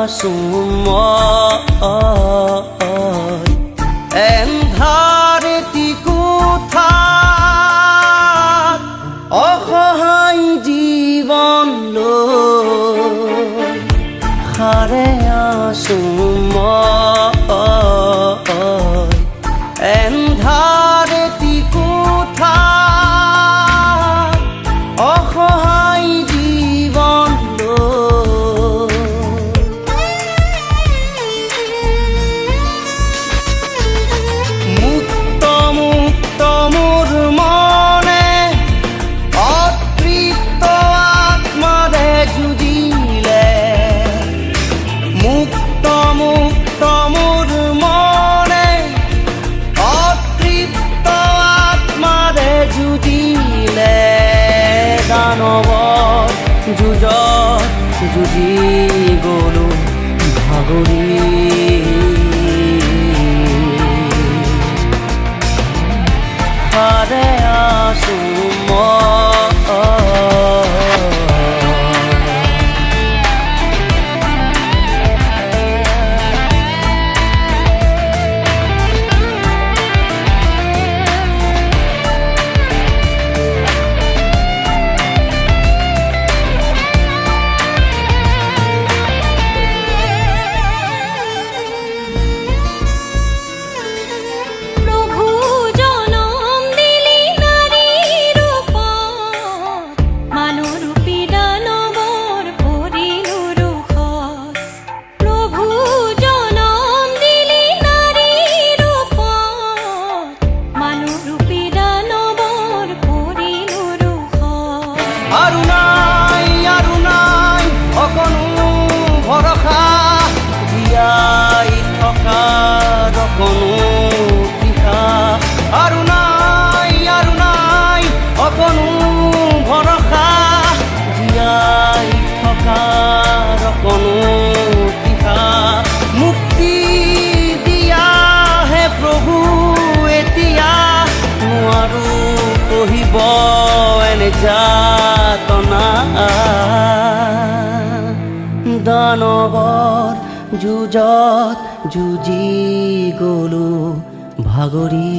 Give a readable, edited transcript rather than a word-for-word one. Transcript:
আছো মই এন্ধাৰ এটি কোঠাত অসহায় জীৱন লৈ সাৰে আছো মই এন্ধাৰ এটি কোঠাত অসহায় জীৱন লৈ মুক্ত মুক্ত মোৰ মনে অতৃপ্ত আত্মাৰে যুঁজিলে মুক্ত মুক্ত মোৰ মনে অতৃপ্ত আত্মাৰে যুঁজিলে দানৱৰ যুঁজত যুঁজি গলো ভাগৰি সাৰে আছো আৰু নাই অকণো ভৰসা জীয়াই থকাৰ অকণো তৃষা আৰু নাই অকণো ভৰসা জীয়াই থকাৰ অকণো তৃষা মুক্তি দিয়া হে প্ৰভু এতিয়া নোৱাৰো সহিব এনে যাতনা দানৱৰ যুঁজত যুঁজি গলো ভাগৰি